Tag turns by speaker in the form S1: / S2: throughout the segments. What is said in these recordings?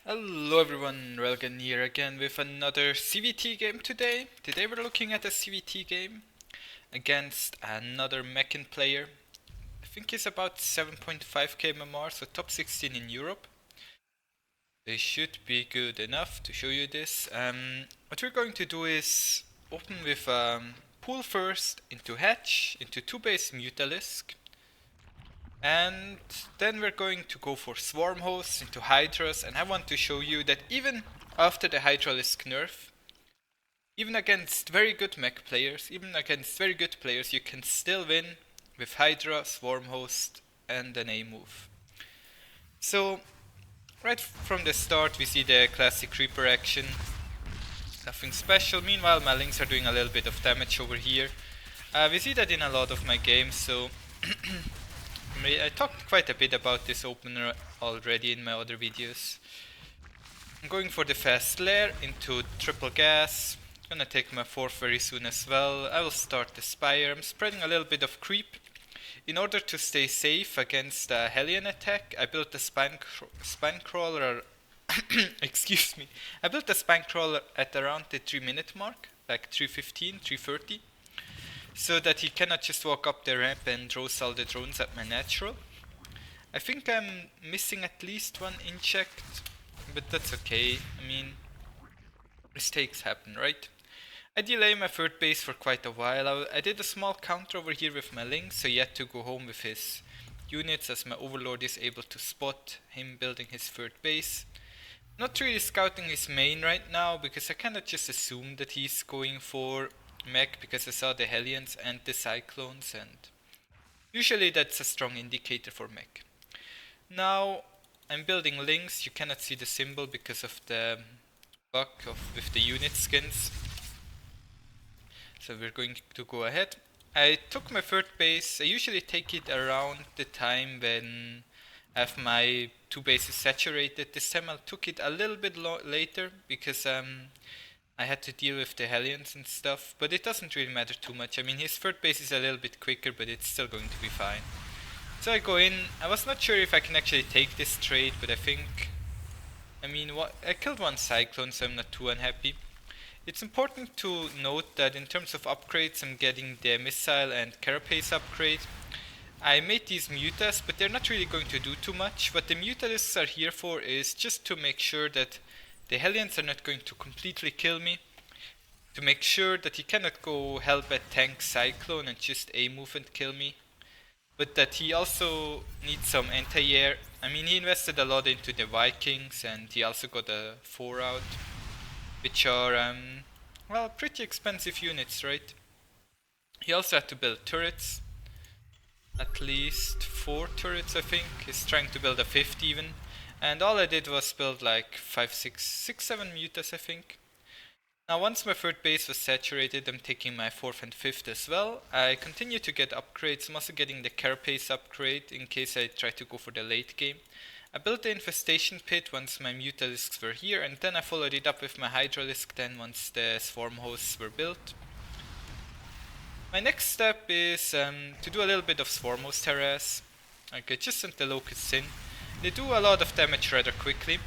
S1: Hello everyone, Railgan here again with another ZvT game today. Today we're looking at a ZvT game against another Mech player. I think he's about 7.5k MMR, so top 16 in Europe. They should be good enough to show you this. What we're going to do is open with pool first into Hatch, into 2-base Mutalisk. And then we're going to go for Swarm Hosts into Hydras, and I want to show you that even after the Hydralisk nerf, even against very good mech players, you can still win with Hydra, Swarm Host and an A move. So, right from the start we see the classic Reaper action. Nothing special. Meanwhile my links are doing a little bit of damage over here. We see that in a lot of my games, so I talked quite a bit about this opener already in my other videos. I'm going for the fast lair into triple gas. Gonna take my fourth very soon as well. I will start the Spire. I'm spreading a little bit of creep. In order to stay safe against a Hellion attack, I built a spine crawler. Excuse me. I built a spine crawler at around the 3-minute mark, like 3:15, 3:30. So that he cannot just walk up the ramp and roast all the drones at my natural. I think I'm missing at least one inject, but that's okay. I mean, mistakes happen, right? I delay my third base for quite a while. I did a small counter over here with my Link, so he had to go home with his units as my Overlord is able to spot him building his third base. Not really scouting his main right now because I kinda just assumed that he's going for Mech because I saw the Hellions and the Cyclones, and usually that's a strong indicator for Mech. Now I'm building links. You cannot see the symbol because of the bug with the unit skins. So we're going to go ahead. I took my third base. I usually take it around the time when I have my two bases saturated. This time I took it a little bit later because I had to deal with the Hellions and stuff, but it doesn't really matter too much. I mean, his third base is a little bit quicker, but it's still going to be fine. So I go in. I was not sure if I can actually take this trade, but I think... I mean, I killed one Cyclone, so I'm not too unhappy. It's important to note that in terms of upgrades, I'm getting the Missile and Carapace upgrade. I made these Mutas, but they're not really going to do too much. What the Mutalisks are here for is just to make sure that the Hellions are not going to completely kill me. To make sure that he cannot go Hellbat tank Cyclone and just A-move and kill me. But that he also needs some anti-air. I mean, he invested a lot into the Vikings and he also got a 4 out. Which are, well, pretty expensive units, right? He also had to build turrets. At least 4 turrets, I think. He's trying to build a 5th even. And all I did was build like 7 mutas, I think. Now once my third base was saturated, I'm taking my 4th and 5th as well. I continue to get upgrades. I'm also getting the Carapace upgrade in case I try to go for the late game. I built the Infestation Pit once my Mutalisks were here, and then I followed it up with my Hydralisk then once the Swarm Hosts were built. My next step is to do a little bit of Swarm Host harass. Okay, just send the Locusts in. They do a lot of damage rather quickly.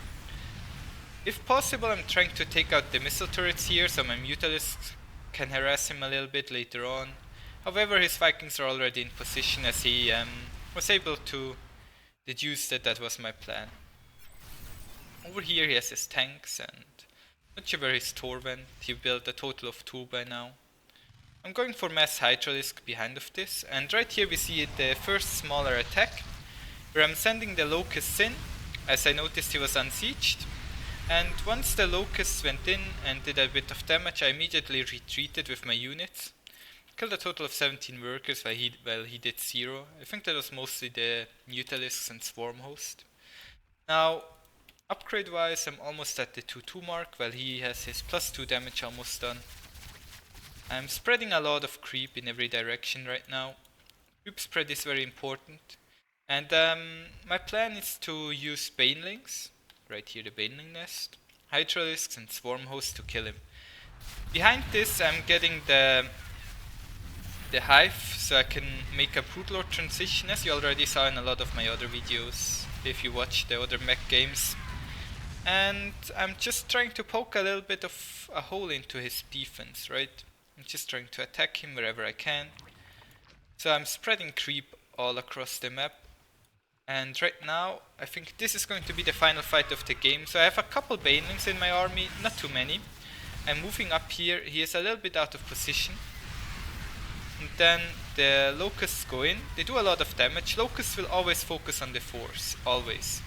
S1: If possible, I'm trying to take out the missile turrets here so my Mutalisks can harass him a little bit later on. However, his Vikings are already in position as he was able to deduce that that was my plan. Over here he has his tanks and not sure where his Tor went. He built a total of 2 by now. I'm going for mass Hydralisk behind of this, and right here we see the first smaller attack where I'm sending the Locusts in as I noticed he was unsieged. And once the Locusts went in and did a bit of damage, I immediately retreated with my units. Killed a total of 17 workers while he did 0. I think that was mostly the Mutalisks and Swarm Host. Now, upgrade wise, I'm almost at the 2-2 mark while he has his +2 damage almost done. I'm spreading a lot of creep in every direction right now. Creep spread is very important. And my plan is to use Banelings, right here the Baneling nest, Hydralisks and Swarm Host to kill him. Behind this I'm getting the Hive, so I can make a Broodlord transition, as you already saw in a lot of my other videos, if you watch the other mech games. And I'm just trying to poke a little bit of a hole into his defense, right? I'm just trying to attack him wherever I can. So I'm spreading creep all across the map. And right now, I think this is going to be the final fight of the game. So I have a couple banelings in my army, not too many. I'm moving up here, he is a little bit out of position. And then the locusts go in, they do a lot of damage. Locusts will always focus on the force, always.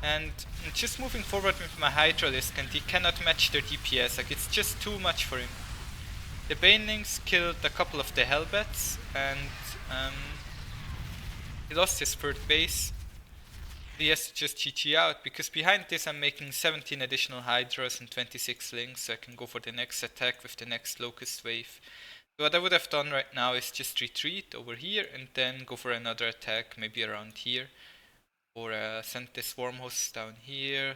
S1: And I'm just moving forward with my Hydralisk and he cannot match their DPS, like it's just too much for him. The banelings killed a couple of the Hellbats and he lost his third base. He has to just GG out, because behind this I'm making 17 additional Hydras and 26 links, so I can go for the next attack with the next Locust wave. So what I would have done right now is just retreat over here and then go for another attack, maybe around here. Or send the Swarm hosts down here,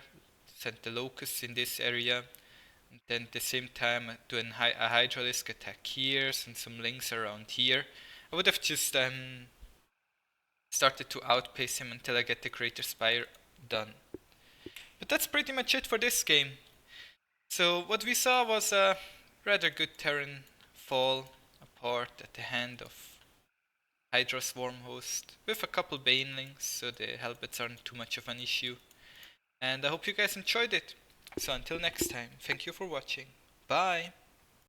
S1: send the Locusts in this area. And then at the same time do a Hydralisk attack here, send some links around here. I would have just started to outpace him until I get the Greater Spire done. But that's pretty much it for this game. So what we saw was a rather good Terran fall apart at the hand of Hydra Swarm Host with a couple Banelings, so the Hellbats aren't too much of an issue. And I hope you guys enjoyed it. So until next time, thank you for watching. Bye!